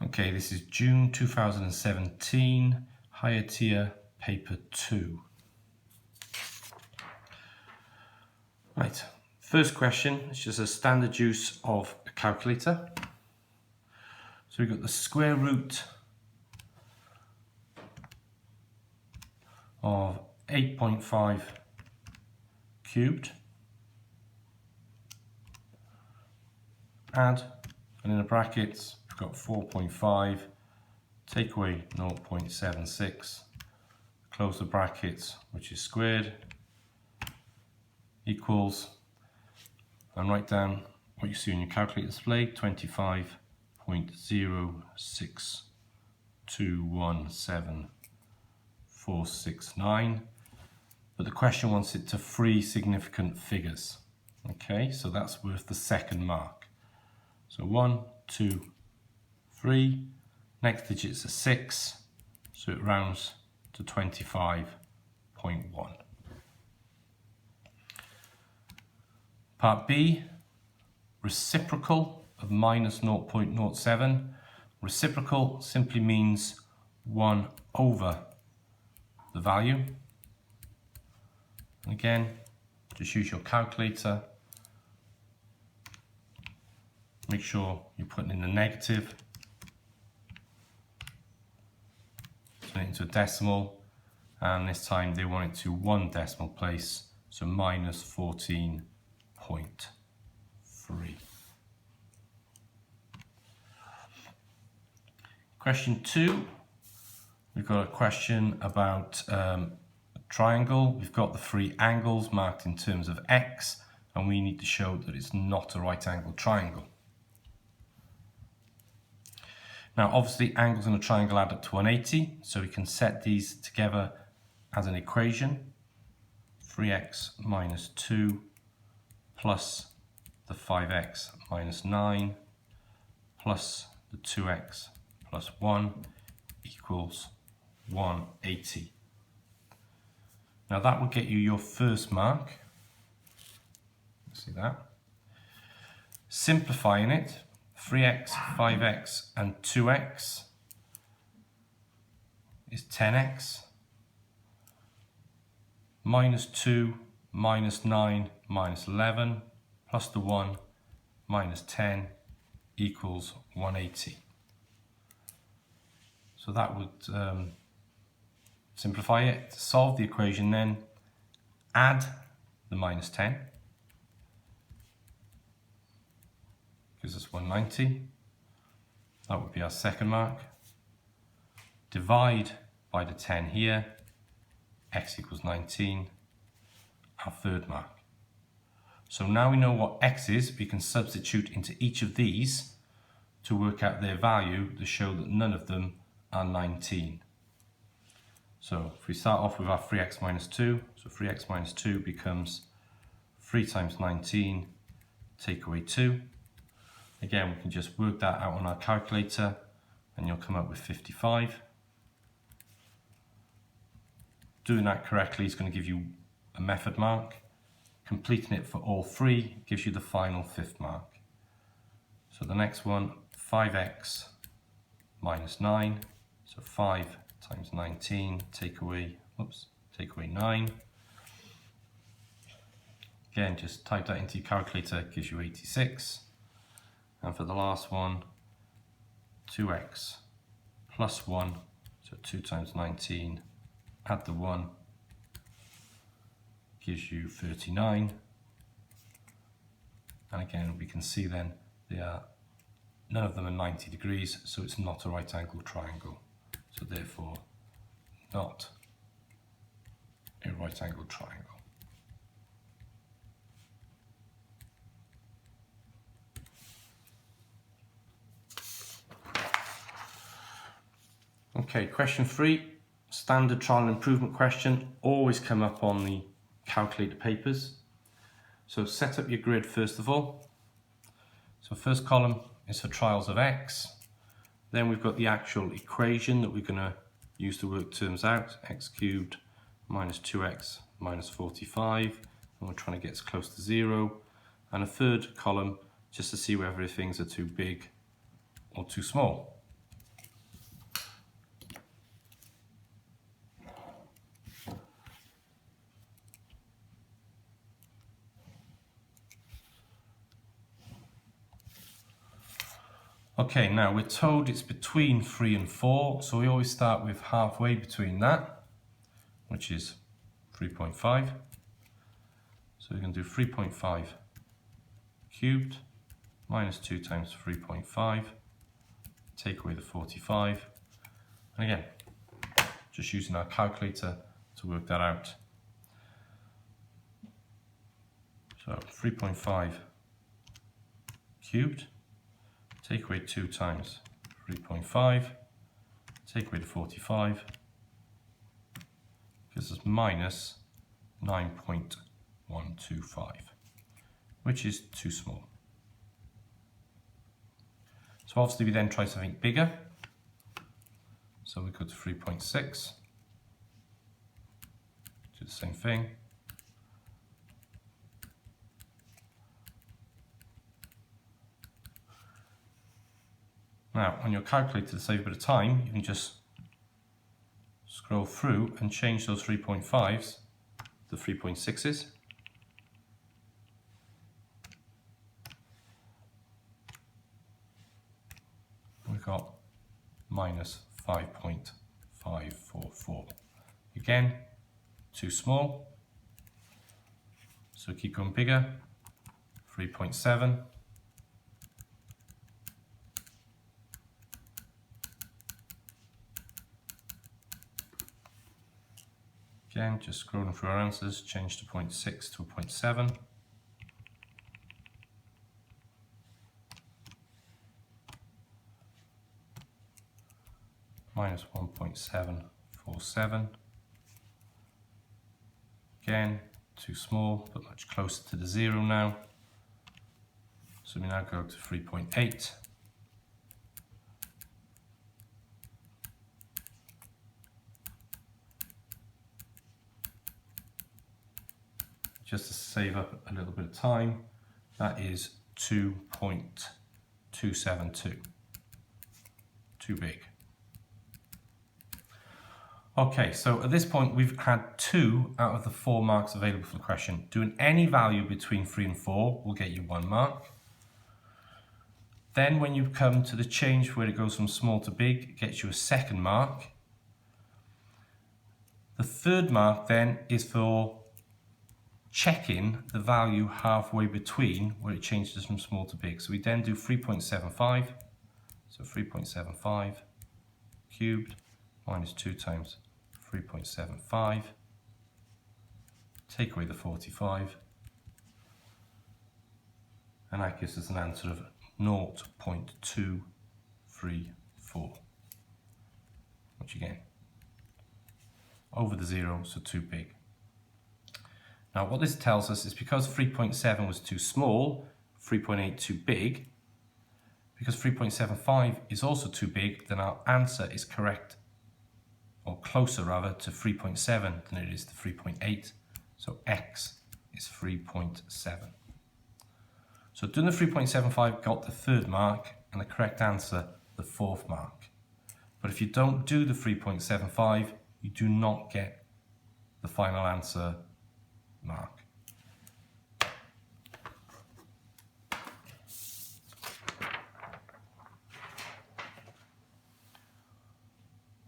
Okay, this is June 2017, higher tier, paper 2. Right, first question, it's just a standard use of a calculator. So we've got the square root of 8.5 cubed, add, and in the brackets we've got 4.5, take away 0.76, close the brackets, which is squared, equals, and write down what you see on your calculator display, 25.06217,469. But the question wants it to 3 significant figures. Okay, so that's worth the second mark. So 1, 2, 3. Next digit's a 6, so it rounds to 25.1. Part B, reciprocal of minus 0.07. Reciprocal simply means 1 over the value. And again, just use your calculator. Make sure you're putting in the negative. Turn it into a decimal. And this time they want it to 1 decimal place, so minus 14.3. Question 2, we've got a question about a triangle. We've got the 3 angles marked in terms of x, and we need to show that it's not a right angled triangle. Now obviously angles in a triangle add up to 180, so we can set these together as an equation. 3x minus 2 plus the 5x minus 9 plus the 2x plus 1 equals 180. Now that will get you your first mark. See that? Simplifying it, 3x, 5x and 2x is 10x. Minus 2, minus 9, minus 11, plus the 1, minus 10 equals 180. So that would simplify it. To solve the equation then, add the minus 10, gives us 190. That would be our second mark. Divide by the 10 here, x equals 19, our third mark. So now we know what x is, we can substitute into each of these to work out their value to show that none of them are 19. So if we start off with our 3x minus 2, so 3x minus 2 becomes 3 times 19, take away 2. Again, we can just work that out on our calculator and you'll come up with 55. Doing that correctly is going to give you a method mark. Completing it for all 3 gives you the final 5th mark. So the next one, 5x minus 9, so 5 times 19, take away 9. Again, just type that into your calculator, it gives you 86. And for the last one, 2x plus 1, so 2 times 19, add the 1, gives you 39. And again, we can see then none of them are 90 degrees, so it's not a right angled triangle. So therefore, not a right angled triangle. Okay, question 3, standard trial and improvement question, always come up on the calculator papers. So set up your grid first of all. So first column is for trials of x. Then we've got the actual equation that we're going to use to work terms out, x cubed minus 2x minus 45, and we're trying to get as close to 0. And a third column just to see whether things are too big or too small. Okay, now we're told it's between 3 and 4, so we always start with halfway between that, which is 3.5. So we're going to do 3.5 cubed minus 2 times 3.5, take away the 45, and again, just using our calculator to work that out. So 3.5 cubed, take away 2 times 3.5, take away the 45, gives us minus 9.125, which is too small. So obviously we then try something bigger. So we go to 3.6, do the same thing. Now on your calculator, to save a bit of time, you can just scroll through and change those 3.5s to 3.6s. We've got minus 5.544. Again, too small. So keep going bigger. 3.7. Again, just scrolling through our answers, change to 0.6 to a 0.7. Minus 1.747. Again, too small, but much closer to the 0 now. So we now go to 3.8. Just to save up a little bit of time, that is 2.272. Too big. Okay, so at this point we've had 2 out of the 4 marks available for the question. Doing any value between 3 and 4 will get you 1 mark. Then when you come to the change where it goes from small to big, it gets you a 2nd mark. The 3rd mark then is for checking the value halfway between where it changes from small to big. So we then do 3.75, so 3.75 cubed minus 2 times 3.75, take away the 45, and that gives us an answer of 0.234, which again, over the 0, so too big. Now what this tells us is because 3.7 was too small, 3.8 too big, because 3.75 is also too big, then our answer is correct, or closer rather, to 3.7 than it is to 3.8. So X is 3.7. So doing the 3.75 got the 3rd mark, and the correct answer, the 4th mark. But if you don't do the 3.75, you do not get the final answer mark.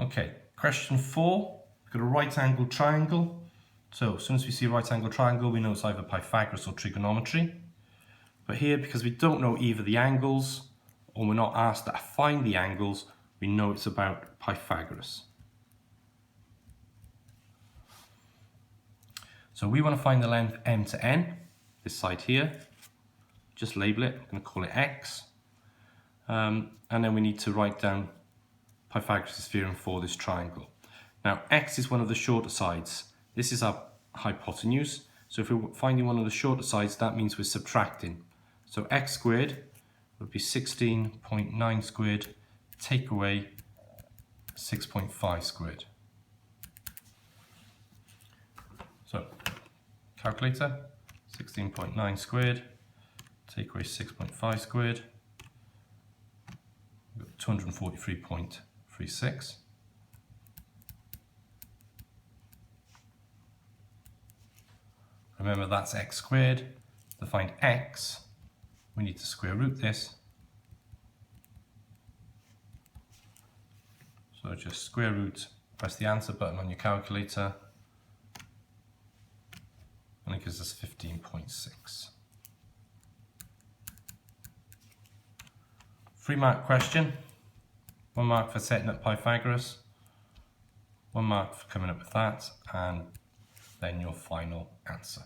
Okay, question 4. We've got a right angle triangle. So as soon as we see a right angle triangle, we know it's either Pythagoras or trigonometry. But here, because we don't know either the angles, or we're not asked to find the angles, we know it's about Pythagoras. So we want to find the length m to n, this side here. Just label it, I'm going to call it x. And then we need to write down Pythagoras' theorem for this triangle. Now x is one of the shorter sides. This is our hypotenuse. So if we're finding one of the shorter sides, that means we're subtracting. So x squared would be 16.9 squared, take away 6.5 squared. So calculator, 16.9 squared, take away 6.5 squared, we've got 243.36. Remember that's x squared. To find x, we need to square root this. So just square root, press the answer button on your calculator, and it gives us 15.6. 3-mark question, 1 mark for setting up Pythagoras, 1 mark for coming up with that, and then your final answer.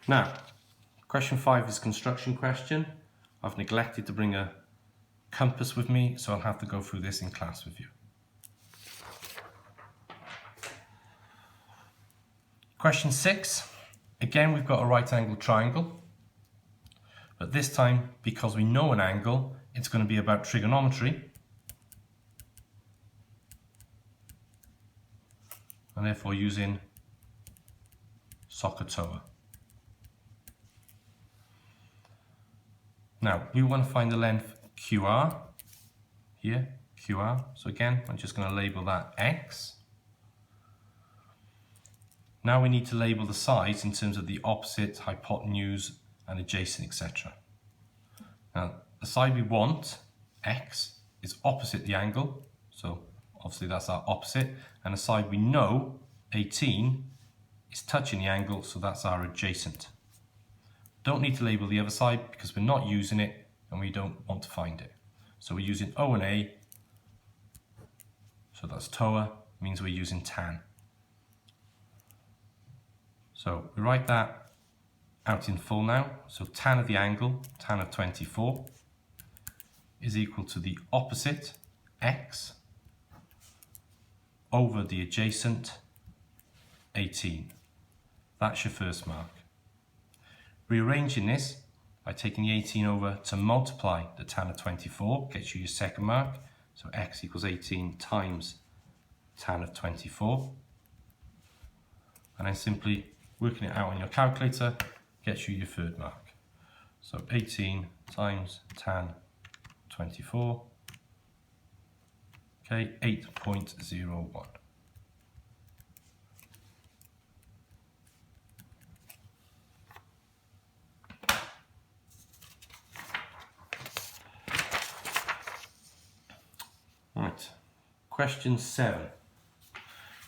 Now, question 5 is construction question. I've neglected to bring a compass with me, so I'll have to go through this in class with you. Question 6, again we've got a right angle triangle, but this time, because we know an angle, it's going to be about trigonometry, and therefore using SOHCAHTOA. Now, we want to find the length QR, here, QR. So again, I'm just going to label that X. Now we need to label the sides in terms of the opposite, hypotenuse, and adjacent, etc. Now, the side we want, X, is opposite the angle. So obviously that's our opposite. And the side we know, 18, is touching the angle, so that's our adjacent. Don't need to label the other side because we're not using it and we don't want to find it. So we're using O and A, so that's TOA, means we're using tan. So we write that out in full now. So tan of the angle, tan of 24, is equal to the opposite, X, over the adjacent, 18. That's your first mark. Rearranging this by taking the 18 over to multiply the tan of 24 gets you your second mark. So X equals 18 times tan of 24. And then simply working it out on your calculator gets you your third mark. So 18 times tan 24, okay, 8.01. Right, question 7.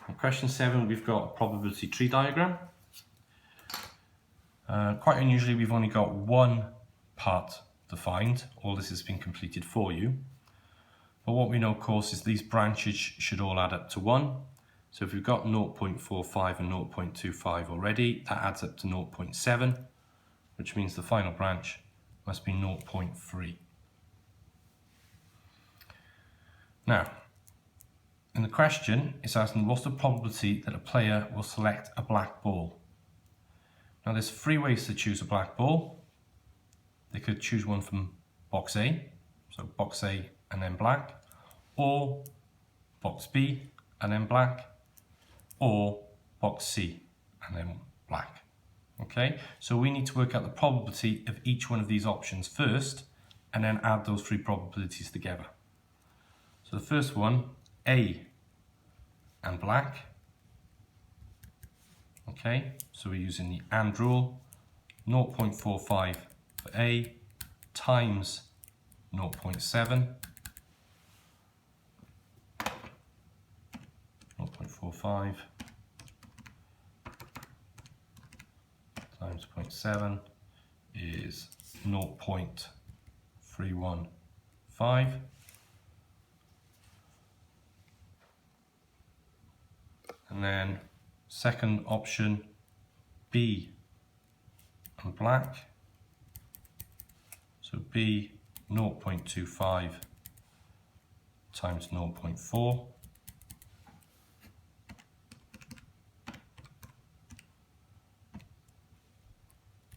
In question 7 we've got a probability tree diagram. Quite unusually we've only got one part defined. All this has been completed for you. But what we know, of course, is these branches should all add up to 1. So if we've got 0.45 and 0.25 already, that adds up to 0.7, which means the final branch must be 0.3. Now, in the question, it's asking what's the probability that a player will select a black ball. Now there's 3 ways to choose a black ball. They could choose one from box A, so box A and then black, or box B and then black, or box C and then black. Okay, so we need to work out the probability of each one of these options first, and then add those 3 probabilities together. So the first one, A and black. Okay, so we're using the AND rule, 0.45 for A times 0.7, 0.45 times 0.7 is 0.315. And then second option, B and black. So B, 0.25 times 0.4.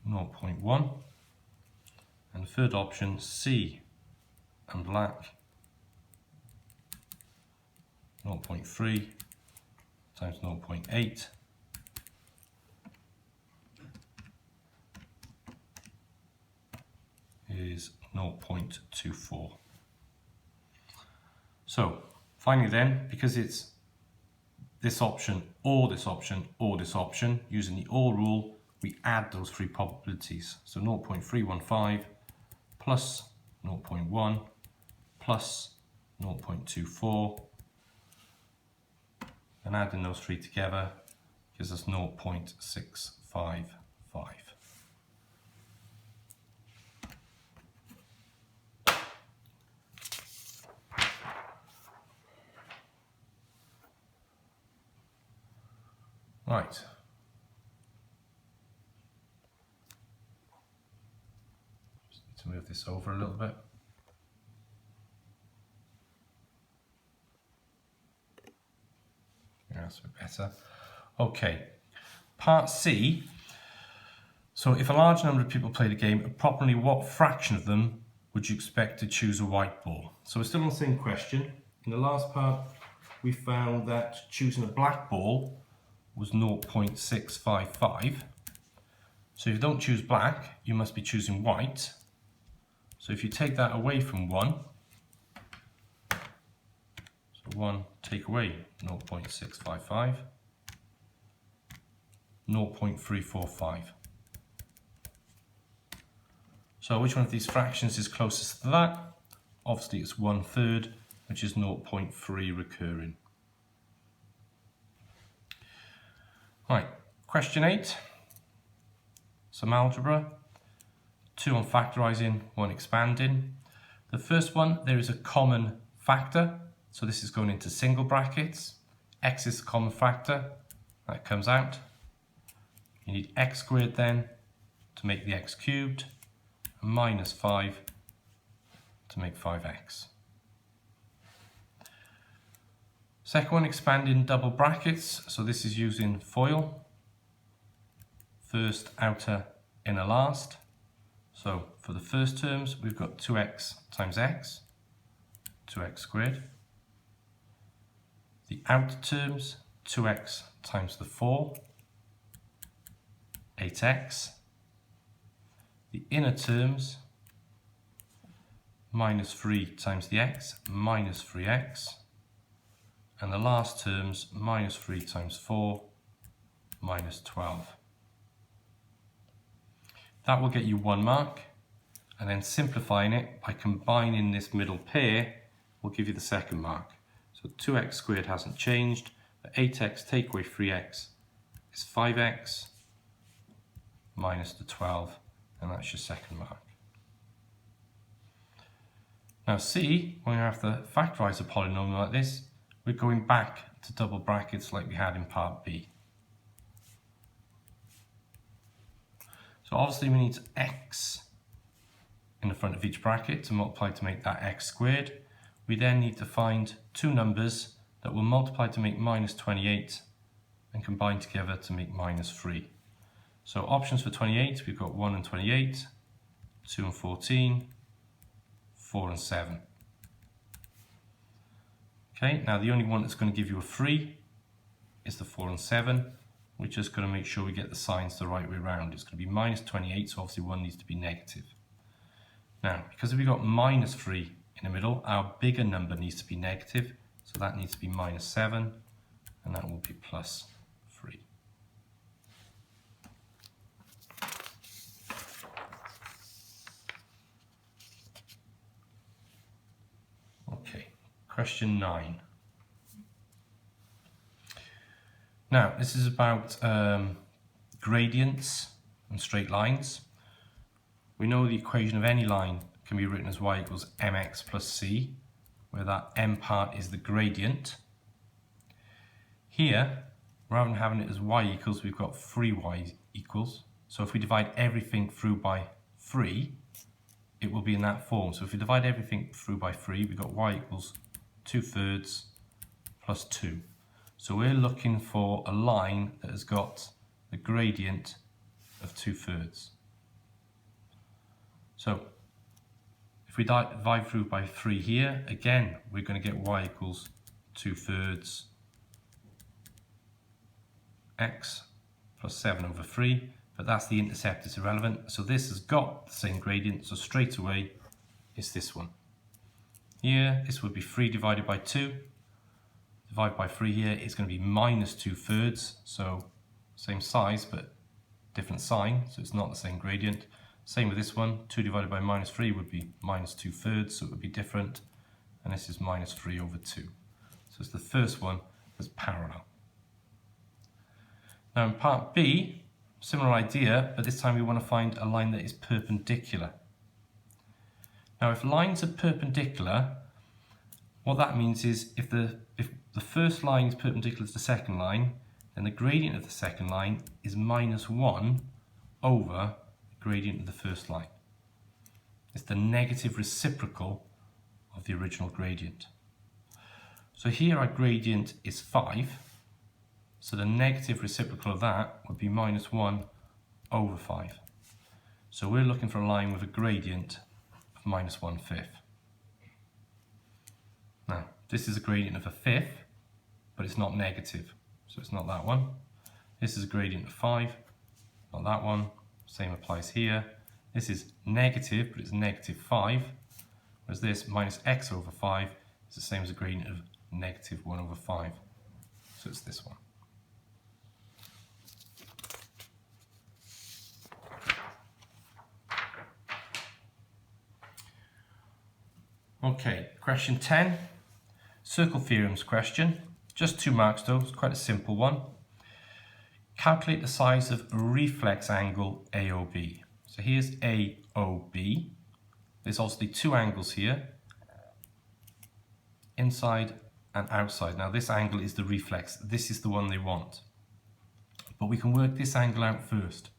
.1. And third option, C and black, 0.3 times 0.8 is 0.24. So finally then, because it's this option or this option or this option, using the OR rule, we add those 3 probabilities. So 0.315 plus 0.1 plus 0.24, and adding those three together gives us 0.655. Right. Just need to move this over a little bit. Yeah, that's a bit better. Okay, part C. So if a large number of people play the game, approximately what fraction of them would you expect to choose a white ball? So we're still on the same question. In the last part, we found that choosing a black ball was 0.655. So if you don't choose black, you must be choosing white. So if you take that away from 1, so 1 take away 0.655, 0.345. So which one of these fractions is closest to that? Obviously it's 1/3, which is 0.3 recurring. Right, question 8. Some algebra. 2 on factorising, 1 expanding. The first one, there is a common factor. So this is going into single brackets. X is the common factor. That comes out. You need x squared then to make the x cubed. And minus 5 to make 5x. Second one, expanding double brackets. So this is using FOIL. First, outer, inner, last. So for the first terms, we've got 2x times x, 2x squared. The outer terms, 2x times the 4, 8x. The inner terms, minus 3 times the x, minus 3x. And the last terms, minus 3 times 4, minus 12. That will get you 1 mark, and then simplifying it by combining this middle pair will give you the second mark. So 2x squared hasn't changed, but 8x take away 3x is 5x minus the 12, and that's your second mark. Now C, when you have to factorise a polynomial like this, we're going back to double brackets like we had in part B. So obviously we need x in the front of each bracket to multiply to make that x squared. We then need to find two numbers that will multiply to make minus 28 and combine together to make minus 3. So options for 28, we've got 1 and 28, 2 and 14, 4 and 7. Okay, now the only one that's going to give you a 3 is the 4 and 7. We're just going to make sure we get the signs the right way around. It's going to be minus 28, so obviously 1 needs to be negative. Now, because we've got minus 3 in the middle, our bigger number needs to be negative, so that needs to be minus 7, and that will be plus 3. Okay, question 9. Now, this is about gradients and straight lines. We know the equation of any line can be written as y equals mx plus c, where that m part is the gradient. Here, rather than having it as y equals, we've got 3y equals. So if we divide everything through by 3, it will be in that form. So if we divide everything through by 3, we've got y equals 2/3 plus 2. So we're looking for a line that has got the gradient of 2/3. So if we divide through by 3 here, again, we're going to get y equals 2/3 x plus 7/3, but that's the intercept, it's irrelevant. So this has got the same gradient, so straight away it's this one. Here, this would be 3 divided by 2. Divide by 3 here is going to be minus 2/3, so same size but different sign, so it's not the same gradient. Same with this one, 2 divided by minus 3 would be minus 2/3, so it would be different. And this is minus 3 over 2. So it's the first one that's parallel. Now in part B, similar idea, but this time we want to find a line that is perpendicular. Now if lines are perpendicular, what that means is if the first line is perpendicular to the second line, then the gradient of the second line is minus 1 over the gradient of the first line. It's the negative reciprocal of the original gradient. So here our gradient is 5, so the negative reciprocal of that would be minus 1 over 5. So we're looking for a line with a gradient of minus 1/5. Now, this is a gradient of a fifth, but it's not negative, so it's not that one. This is a gradient of 5, not that one. Same applies here. This is negative, but it's negative 5, whereas this minus x over 5 is the same as a gradient of negative 1 over 5. So it's this one. Okay, question 10. Circle theorems question. Just 2 marks though, it's quite a simple one. Calculate the size of reflex angle AOB. So here's AOB. There's obviously 2 angles here, inside and outside. Now this angle is the reflex. This is the one they want. But we can work this angle out first,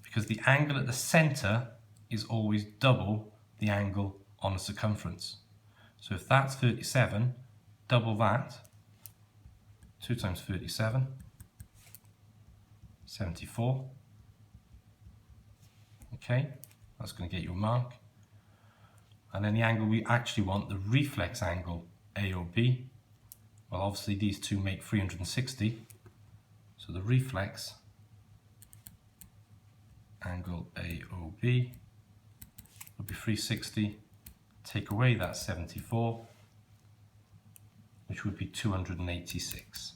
because the angle at the center is always double the angle on the circumference. So if that's 37, double that, 2 times 37, 74. Okay, that's going to get you a mark. And then the angle we actually want, the reflex angle AOB, well obviously these two make 360, so the reflex angle AOB would be 360, take away that 74, which would be 286.